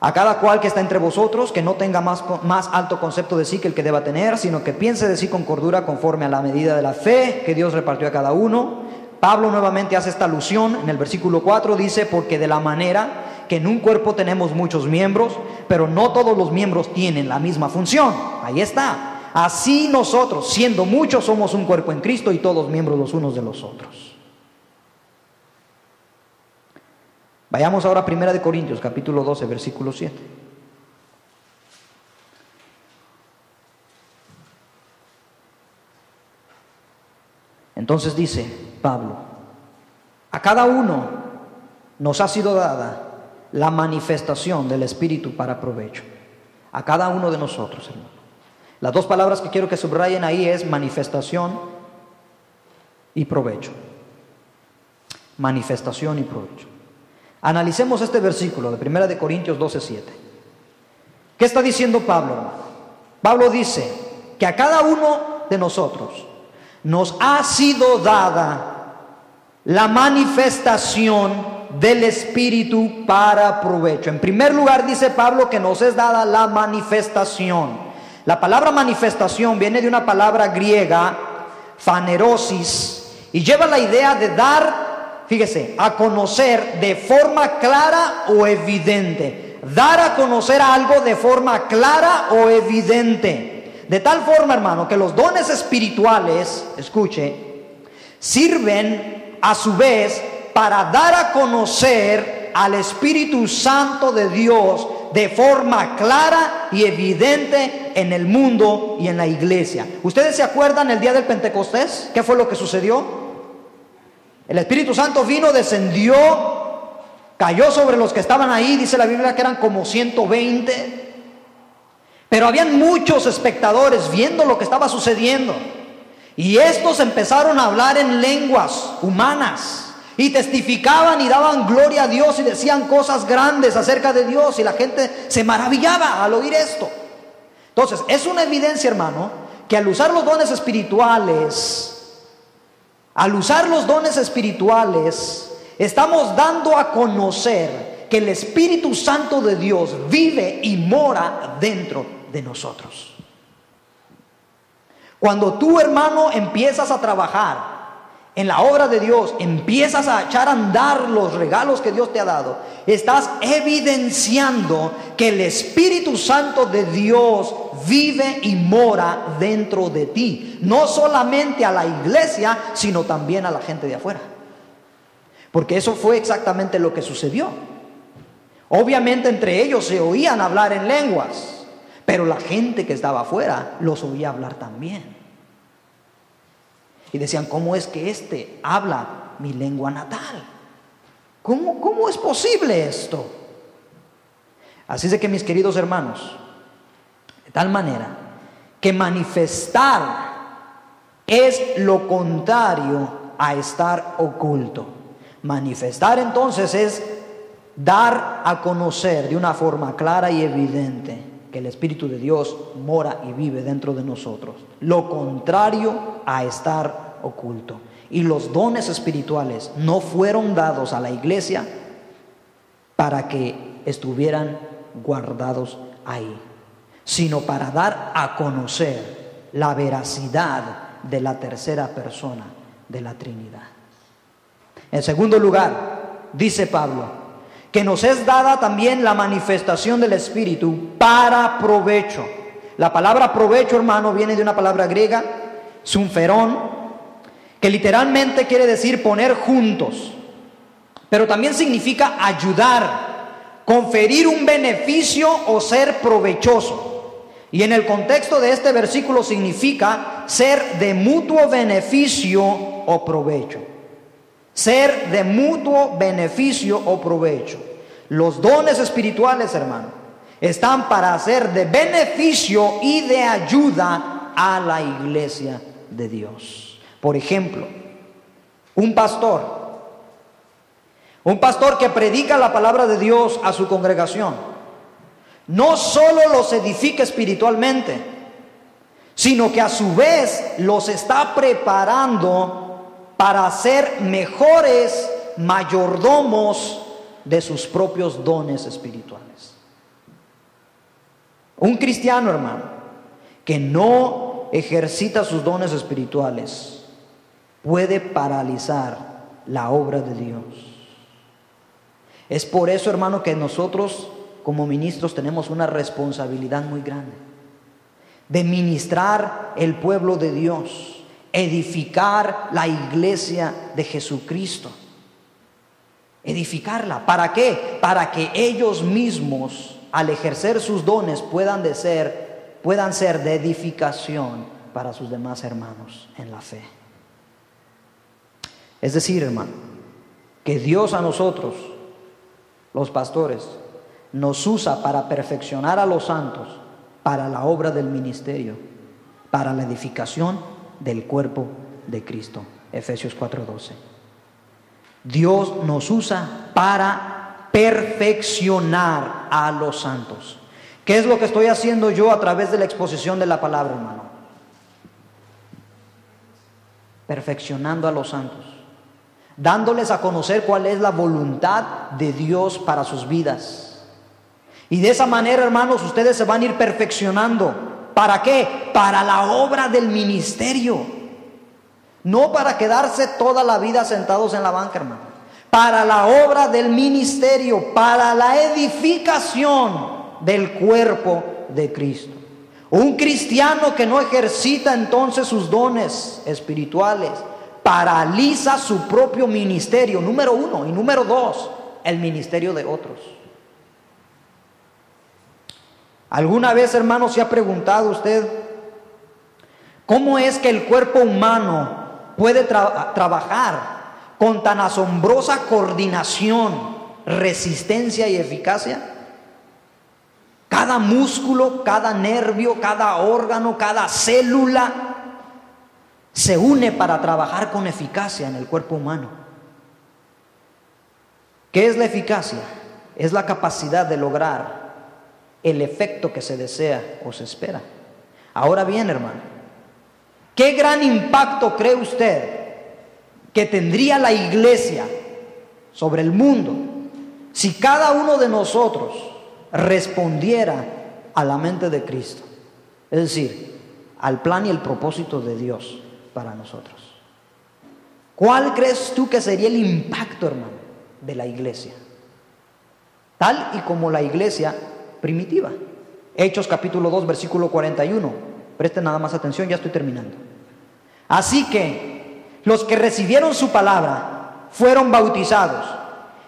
a cada cual que está entre vosotros, que no tenga más alto concepto de sí que el que deba tener, sino que piense de sí con cordura, conforme a la medida de la fe que Dios repartió a cada uno. Pablo nuevamente hace esta alusión, en el versículo 4 dice, porque de la manera que en un cuerpo tenemos muchos miembros, pero no todos los miembros tienen la misma función. Ahí está. Así nosotros, siendo muchos, somos un cuerpo en Cristo y todos miembros los unos de los otros. Vayamos ahora a 1 Corintios, capítulo 12, versículo 7. Entonces dice Pablo, a cada uno nos ha sido dada la manifestación del Espíritu para provecho. A cada uno de nosotros, hermano. Las dos palabras que quiero que subrayen ahí es manifestación y provecho. Manifestación y provecho. Analicemos este versículo de 1 Corintios 12:7. ¿Qué está diciendo Pablo, hermano? Pablo dice que a cada uno de nosotros nos ha sido dada la manifestación del Espíritu para provecho. En primer lugar, dice Pablo que nos es dada la manifestación. La palabra manifestación viene de una palabra griega, phanerosis, y lleva la idea de dar, fíjese, a conocer de forma clara o evidente. Dar a conocer algo de forma clara o evidente. De tal forma, hermano, que los dones espirituales, escuche, sirven a su vez para dar a conocer al Espíritu Santo de Dios de forma clara y evidente en el mundo y en la iglesia. ¿Ustedes se acuerdan el día del Pentecostés? ¿Qué fue lo que sucedió? El Espíritu Santo vino, descendió, cayó sobre los que estaban ahí. Dice la Biblia que eran como 120. Pero habían muchos espectadores viendo lo que estaba sucediendo. Y estos empezaron a hablar en lenguas humanas. Y testificaban y daban gloria a Dios y decían cosas grandes acerca de Dios. Y la gente se maravillaba al oír esto. Entonces, es una evidencia, hermano, que al usar los dones espirituales, estamos dando a conocer que el Espíritu Santo de Dios vive y mora dentro de nosotros. Cuando tú, hermano, empiezas a trabajar en la obra de Dios, empiezas a echar a andar los regalos que Dios te ha dado, estás evidenciando que el Espíritu Santo de Dios vive y mora dentro de ti. No solamente a la iglesia, sino también a la gente de afuera. Porque eso fue exactamente lo que sucedió. Obviamente entre ellos se oían hablar en lenguas, pero la gente que estaba afuera los oía hablar también. Y decían, ¿cómo es que este habla mi lengua natal? ¿Cómo es posible esto? Así es de que, mis queridos hermanos, de tal manera que manifestar es lo contrario a estar oculto. Manifestar entonces es dar a conocer de una forma clara y evidente que el Espíritu de Dios mora y vive dentro de nosotros. Lo contrario a estar oculto. Y los dones espirituales no fueron dados a la iglesia para que estuvieran guardados ahí, sino para dar a conocer la veracidad de la tercera persona de la Trinidad. En segundo lugar, dice Pablo, que nos es dada también la manifestación del Espíritu para provecho. La palabra provecho, hermano, viene de una palabra griega, sunferón, que literalmente quiere decir poner juntos, pero también significa ayudar, conferir un beneficio o ser provechoso. Y en el contexto de este versículo significa ser de mutuo beneficio o provecho. Ser de mutuo beneficio o provecho. Los dones espirituales, hermano, están para ser de beneficio y de ayuda a la iglesia de Dios. Por ejemplo, un pastor que predica la palabra de Dios a su congregación, no solo los edifica espiritualmente, sino que a su vez los está preparando para ser mejores mayordomos de sus propios dones espirituales. Un cristiano, hermano, que no ejercita sus dones espirituales, puede paralizar la obra de Dios. Es por eso, hermano, que nosotros como ministros tenemos una responsabilidad muy grande de ministrar el pueblo de Dios, edificar la iglesia de Jesucristo, edificarla. ¿Para qué? Para que ellos mismos, al ejercer sus dones, puedan ser de edificación para sus demás hermanos en la fe. Es decir, hermano, que Dios a nosotros, los pastores, nos usa para perfeccionar a los santos, para la obra del ministerio, para la edificación del cuerpo de Cristo. Efesios 4:12. Dios nos usa para perfeccionar a los santos. ¿Qué es lo que estoy haciendo yo a través de la exposición de la palabra, hermano? Perfeccionando a los santos, dándoles a conocer cuál es la voluntad de Dios para sus vidas. Y de esa manera, hermanos, ustedes se van a ir perfeccionando. ¿Para qué? Para la obra del ministerio. No para quedarse toda la vida sentados en la banca, hermano. Para la obra del ministerio, para la edificación del cuerpo de Cristo. Un cristiano que no ejercita entonces sus dones espirituales paraliza su propio ministerio, número uno, y número dos, el ministerio de otros. ¿Alguna vez, hermano, se ha preguntado usted cómo es que el cuerpo humano puede trabajar con tan asombrosa coordinación, resistencia y eficacia? Cada músculo, cada nervio, cada órgano, cada célula se une para trabajar con eficacia en el cuerpo humano. ¿Qué es la eficacia? Es la capacidad de lograr el efecto que se desea o se espera. Ahora bien, hermano, ¿qué gran impacto cree usted que tendría la iglesia sobre el mundo si cada uno de nosotros respondiera a la mente de Cristo? Es decir, al plan y el propósito de Dios para nosotros. ¿Cuál crees tú que sería el impacto, hermano, de la iglesia? Tal y como la iglesia primitiva. Hechos capítulo 2, versículo 41. Presten nada más atención, ya estoy terminando. Así que los que recibieron su palabra fueron bautizados,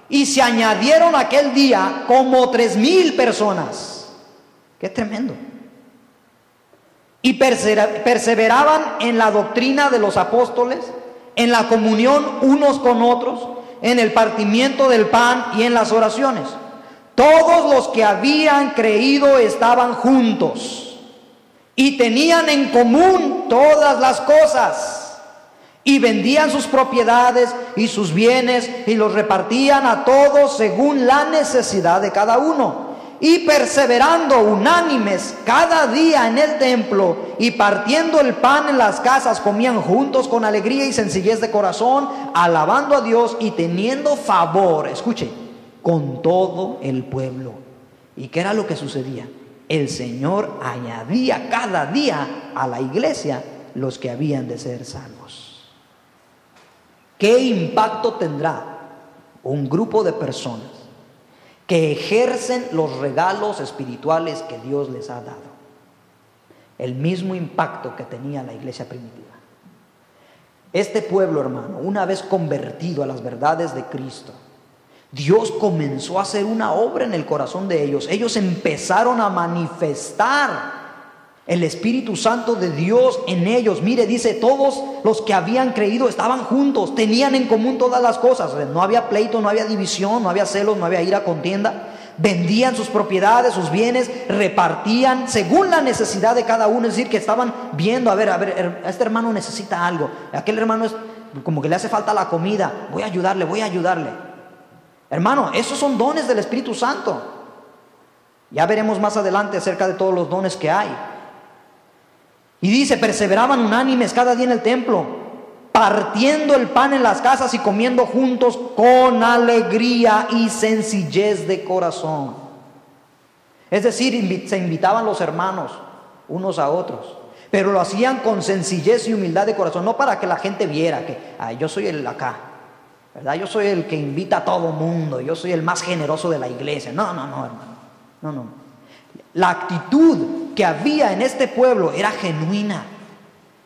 y se añadieron aquel día como 3,000 personas. ¡Qué tremendo! Y perseveraban en la doctrina de los apóstoles, en la comunión unos con otros, en el partimiento del pan y en las oraciones. Todos los que habían creído estaban juntos y tenían en común todas las cosas, y vendían sus propiedades y sus bienes y los repartían a todos según la necesidad de cada uno. Y perseverando unánimes cada día en el templo y partiendo el pan en las casas, comían juntos con alegría y sencillez de corazón, alabando a Dios y teniendo favor, escuche, con todo el pueblo. ¿Y qué era lo que sucedía? El Señor añadía cada día a la iglesia los que habían de ser salvos. ¿Qué impacto tendrá un grupo de personas que ejercen los regalos espirituales que Dios les ha dado? El mismo impacto que tenía la iglesia primitiva. Este pueblo, hermano, una vez convertido a las verdades de Cristo, Dios comenzó a hacer una obra en el corazón de ellos. Ellos empezaron a manifestar el Espíritu Santo de Dios en ellos. Mire, dice, todos los que habían creído estaban juntos, tenían en común todas las cosas. No había pleito, no había división, no había celos, no había ira, contienda. Vendían sus propiedades, sus bienes, repartían según la necesidad de cada uno. Es decir, que estaban viendo, a ver, este hermano necesita algo, aquel hermano es como que le hace falta la comida, voy a ayudarle. Hermano, esos son dones del Espíritu Santo. Ya veremos más adelante acerca de todos los dones que hay. Y dice, perseveraban unánimes cada día en el templo, partiendo el pan en las casas y comiendo juntos con alegría y sencillez de corazón. Es decir, se invitaban los hermanos unos a otros, pero lo hacían con sencillez y humildad de corazón, no para que la gente viera que yo soy el acá, ¿verdad? Yo soy el que invita a todo mundo, yo soy el más generoso de la iglesia. No, hermano, no. La actitud que había en este pueblo era genuina,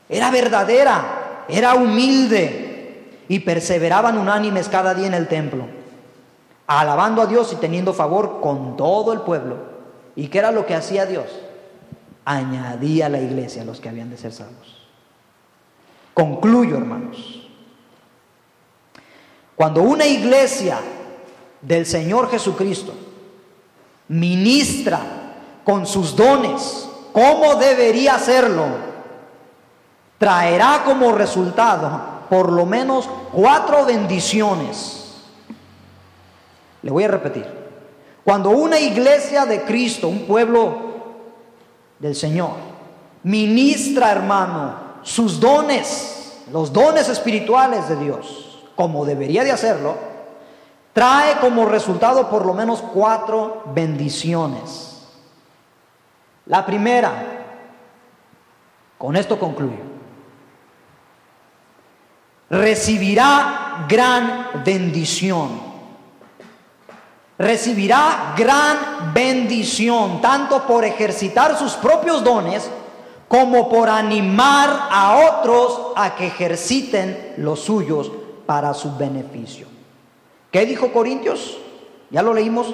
era verdadera, era humilde, y perseveraban unánimes cada día en el templo, alabando a Dios y teniendo favor con todo el pueblo. ¿Y qué era lo que hacía Dios? Añadía a la iglesia a los que habían de ser salvos. Concluyo, hermanos. Cuando una iglesia del Señor Jesucristo ministra con sus dones como debería hacerlo, traerá como resultado por lo menos 4 bendiciones. Le voy a repetir. Cuando una iglesia de Cristo, un pueblo del Señor, ministra, hermano, sus dones, los dones espirituales de Dios, como debería de hacerlo, trae como resultado por lo menos 4 bendiciones. La primera, con esto concluyo, recibirá gran bendición. Recibirá gran bendición, tanto por ejercitar sus propios dones, como por animar a otros a que ejerciten los suyos para su beneficio. ¿Qué dijo Corintios? Ya lo leímos.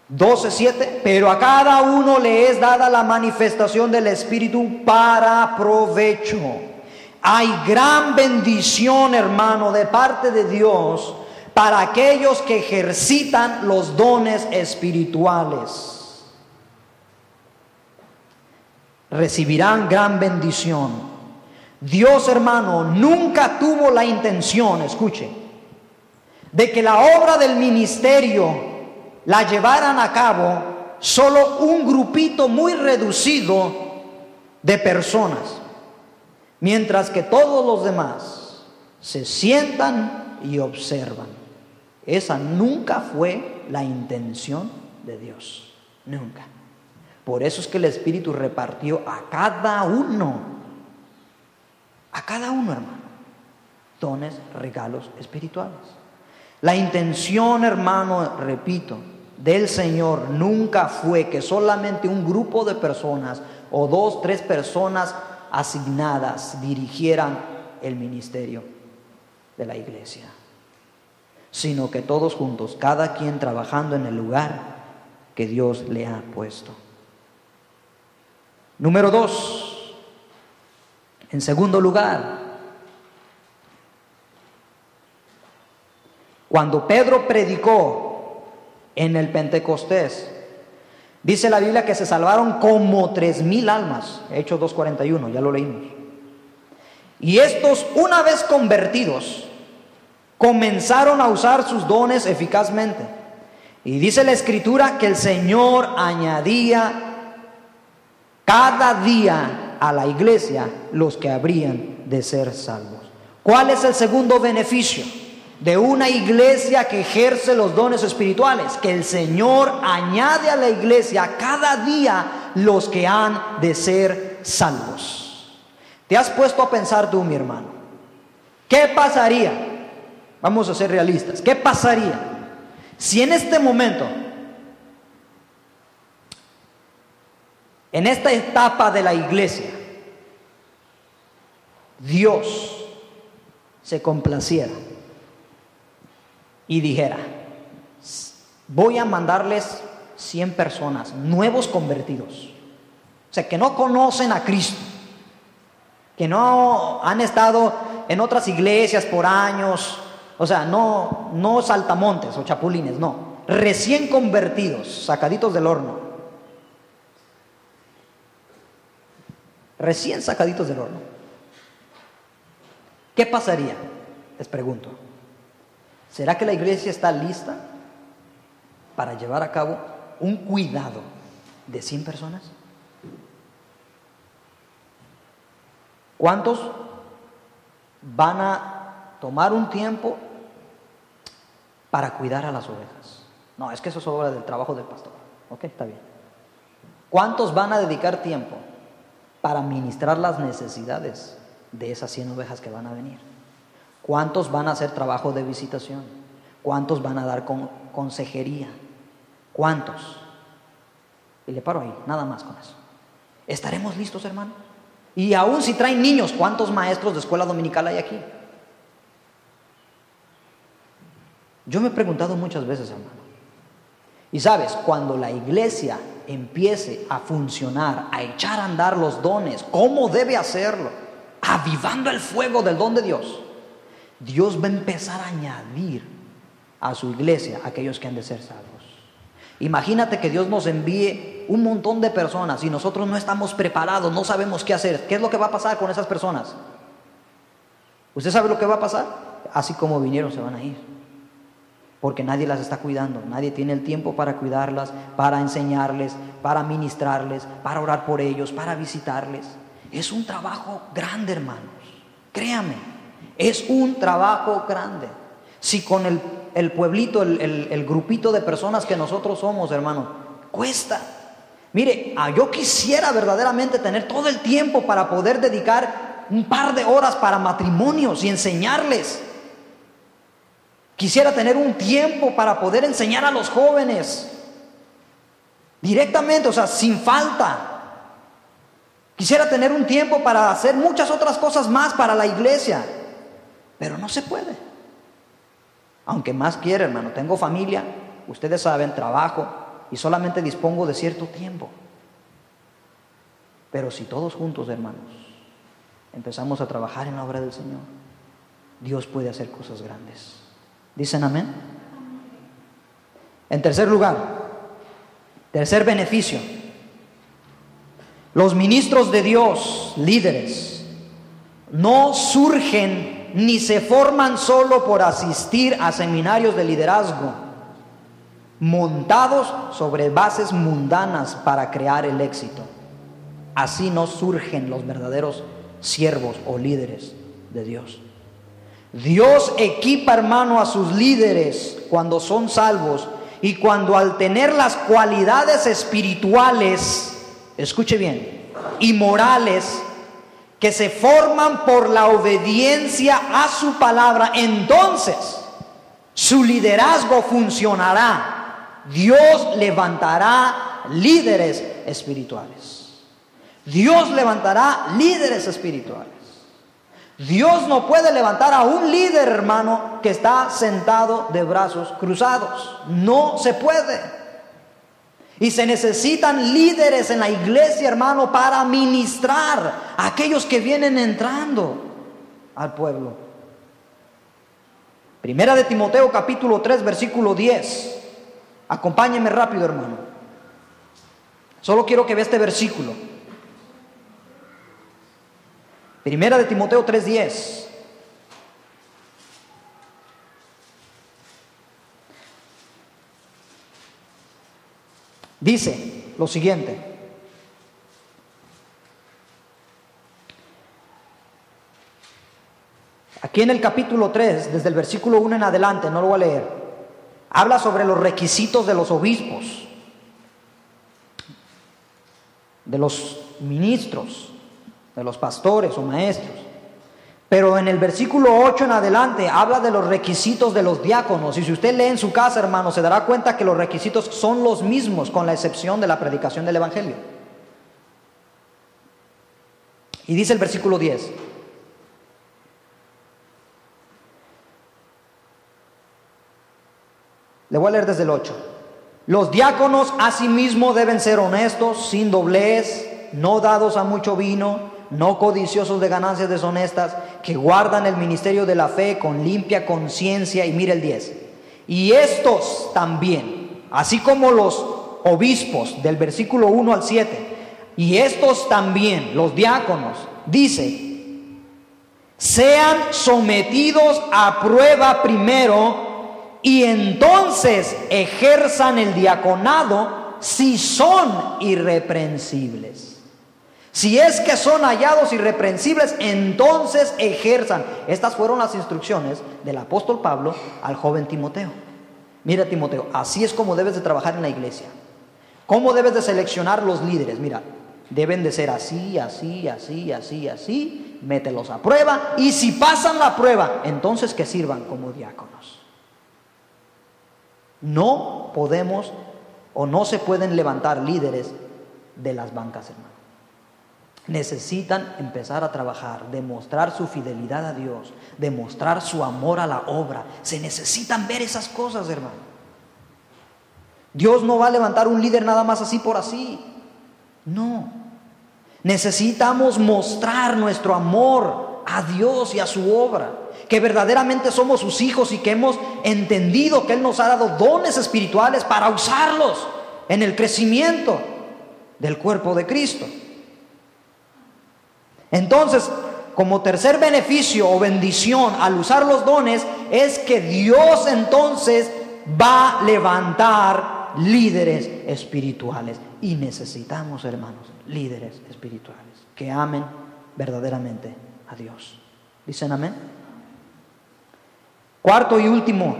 12:7. Pero a cada uno le es dada la manifestación del Espíritu para provecho. Hay gran bendición, hermano, de parte de Dios para aquellos que ejercitan los dones espirituales. Recibirán gran bendición. Dios, hermano, nunca tuvo la intención, escuche, de que la obra del ministerio la llevaran a cabo solo un grupito muy reducido de personas, mientras que todos los demás se sientan y observan. Esa nunca fue la intención de Dios, nunca. Por eso es que el Espíritu repartió a cada uno, hermano, dones, regalos espirituales. La intención, hermano, repito, del Señor nunca fue que solamente un grupo de personas o 2, 3 personas asignadas dirigieran el ministerio de la iglesia, sino que todos juntos, cada quien trabajando en el lugar que Dios le ha puesto. Número 2, en segundo lugar, cuando Pedro predicó en el Pentecostés, dice la Biblia que se salvaron como 3,000 almas. Hechos 2:41, ya lo leímos. Y estos, una vez convertidos, comenzaron a usar sus dones eficazmente. Y dice la Escritura que el Señor añadía cada día a la iglesia los que habrían de ser salvos. ¿Cuál es el segundo beneficio de una iglesia que ejerce los dones espirituales? Que el Señor añade a la iglesia cada día los que han de ser salvos. ¿Te has puesto a pensar tú, mi hermano? ¿Qué pasaría? Vamos a ser realistas. ¿Qué pasaría si en este momento, en esta etapa de la iglesia, Dios se complaciera y dijera: voy a mandarles 100 personas, nuevos convertidos, o sea, que no conocen a Cristo, que no han estado en otras iglesias por años, o sea, no saltamontes o chapulines, no, recién convertidos, sacaditos del horno, recién sacaditos del horno. ¿Qué pasaría? Les pregunto. ¿Será que la iglesia está lista para llevar a cabo un cuidado de 100 personas? ¿Cuántos van a tomar un tiempo para cuidar a las ovejas? No, es que eso es obra del trabajo del pastor. Ok, está bien. ¿Cuántos van a dedicar tiempo para ministrar las necesidades de esas 100 ovejas que van a venir? ¿Cuántos van a hacer trabajo de visitación? ¿Cuántos van a dar consejería? ¿Cuántos? Y le paro ahí, nada más con eso. ¿Estaremos listos, hermano? Y aún si traen niños, ¿cuántos maestros de escuela dominical hay aquí? Yo me he preguntado muchas veces, hermano. Y sabes, cuando la iglesia empiece a funcionar, a echar a andar los dones, ¿cómo debe hacerlo? Avivando el fuego del don de Dios, Dios va a empezar a añadir a su iglesia aquellos que han de ser salvos. Imagínate que Dios nos envíe un montón de personas y nosotros no estamos preparados, no sabemos qué hacer. ¿Qué es lo que va a pasar con esas personas? ¿Usted sabe lo que va a pasar? Así como vinieron, se van a ir. Porque nadie las está cuidando, nadie tiene el tiempo para cuidarlas, para enseñarles, para ministrarles, para orar por ellos, para visitarles. Es un trabajo grande, hermanos. Créame, Es un trabajo grande. Si con el pueblito, el grupito de personas que nosotros somos, hermano, cuesta. Mire, yo quisiera verdaderamente tener todo el tiempo para poder dedicar un par de horas para matrimonios y enseñarles. Quisiera tener un tiempo para poder enseñar a los jóvenes directamente, o sea, sin falta. Quisiera tener un tiempo para hacer muchas otras cosas más para la iglesia, pero no se puede. Aunque más quiera, hermano, tengo familia, ustedes saben, trabajo y solamente dispongo de cierto tiempo. Pero si todos juntos, hermanos, empezamos a trabajar en la obra del Señor, Dios puede hacer cosas grandes. ¿Dicen amén? En tercer lugar, tercer beneficio, los ministros de Dios, líderes, no surgen ni se forman solo por asistir a seminarios de liderazgo montados sobre bases mundanas para crear el éxito. Así no surgen los verdaderos siervos o líderes de Dios. Dios equipa, hermano, a sus líderes cuando son salvos y cuando al tener las cualidades espirituales, escuche bien, y morales que se forman por la obediencia a su palabra, entonces su liderazgo funcionará. Dios levantará líderes espirituales. Dios levantará líderes espirituales. Dios no puede levantar a un líder, hermano, que está sentado de brazos cruzados. No se puede. Y se necesitan líderes en la iglesia, hermano, para ministrar a aquellos que vienen entrando al pueblo. Primera de Timoteo capítulo 3 versículo 10. Acompáñenme rápido, hermano. Solo quiero que vea este versículo. Primera de Timoteo 3:10. Dice lo siguiente: aquí en el capítulo 3, desde el versículo 1 en adelante, no lo voy a leer, habla sobre los requisitos de los obispos, de los ministros, de los pastores o maestros. Pero en el versículo 8 en adelante habla de los requisitos de los diáconos. Y si usted lee en su casa, hermano, se dará cuenta que los requisitos son los mismos, con la excepción de la predicación del evangelio. Y dice el versículo 10: le voy a leer desde el 8. Los diáconos asimismo deben ser honestos, sin doblez, no dados a mucho vino, no codiciosos de ganancias deshonestas, que guardan el ministerio de la fe con limpia conciencia. Y mire el 10. Y estos también, así como los obispos del versículo 1 al 7, y estos también, los diáconos, dice, sean sometidos a prueba primero y entonces ejerzan el diaconado si son irreprensibles. Si es que son hallados irreprensibles, entonces ejerzan. Estas fueron las instrucciones del apóstol Pablo al joven Timoteo. Mira, Timoteo, así es como debes de trabajar en la iglesia. ¿Cómo debes de seleccionar los líderes? Mira, deben de ser así, así, así, así, así. Mételos a prueba y si pasan la prueba, entonces que sirvan como diáconos. No podemos o no se pueden levantar líderes de las bancas, hermano. Necesitan empezar a trabajar, demostrar su fidelidad a Dios, demostrar su amor a la obra. Se necesitan ver esas cosas, hermano. Dios no va a levantar un líder nada más así por así. No. Necesitamos mostrar nuestro amor a Dios y a su obra, que verdaderamente somos sus hijos y que hemos entendido que Él nos ha dado dones espirituales para usarlos en el crecimiento del cuerpo de Cristo. Entonces, como tercer beneficio o bendición al usar los dones, es que Dios entonces va a levantar líderes espirituales. Y necesitamos, hermanos, líderes espirituales que amen verdaderamente a Dios. ¿Dicen amén? Cuarto y último,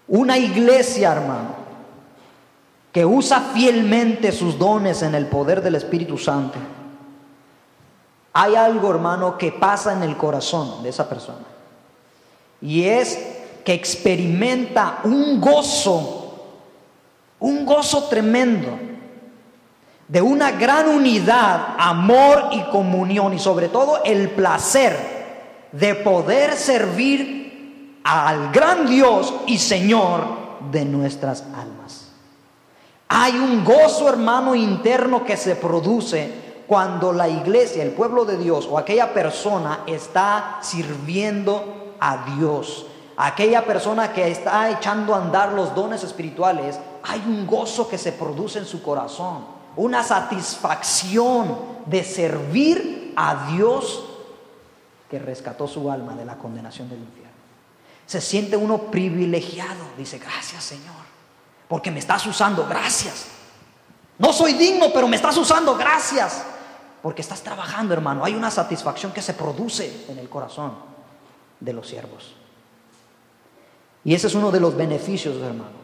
una iglesia, hermano, que usa fielmente sus dones en el poder del Espíritu Santo. Hay algo, hermano, que pasa en el corazón de esa persona, y es que experimenta un gozo tremendo, de una gran unidad, amor y comunión, y sobre todo el placer de poder servir al gran Dios y Señor de nuestras almas. Hay un gozo, hermano, interno que se produce cuando la iglesia, el pueblo de Dios o aquella persona está sirviendo a Dios. Aquella persona que está echando a andar los dones espirituales, hay un gozo que se produce en su corazón, una satisfacción de servir a Dios que rescató su alma de la condenación del infierno. Se siente uno privilegiado, dice: gracias, Señor, porque me estás usando, gracias. No soy digno, pero me estás usando, gracias, porque estás trabajando, hermano. Hay una satisfacción que se produce en el corazón de los siervos. Y ese es uno de los beneficios, hermano,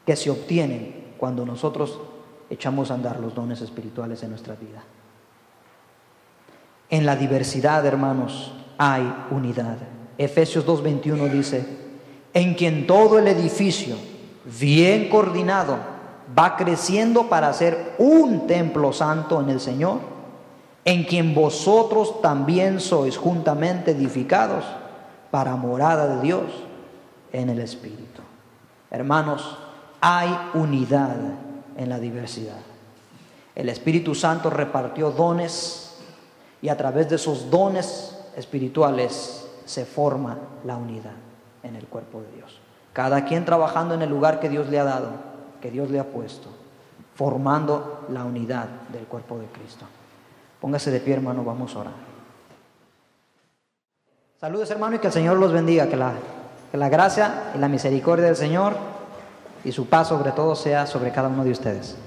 que se obtienen cuando nosotros echamos a andar los dones espirituales en nuestra vida. En la diversidad, hermanos, hay unidad. Efesios 2:21 dice: en quien todo el edificio, bien coordinado, va creciendo para ser un templo santo en el Señor, en quien vosotros también sois juntamente edificados para morada de Dios en el Espíritu. Hermanos, hay unidad en la diversidad. El Espíritu Santo repartió dones, y a través de esos dones espirituales se forma la unidad en el cuerpo de Dios. Cada quien trabajando en el lugar que Dios le ha dado, que Dios le ha puesto, formando la unidad del cuerpo de Cristo. Póngase de pie, hermano, vamos a orar. Saludos, hermano, y que el Señor los bendiga. Que la gracia y la misericordia del Señor y su paz sobre todo sea sobre cada uno de ustedes.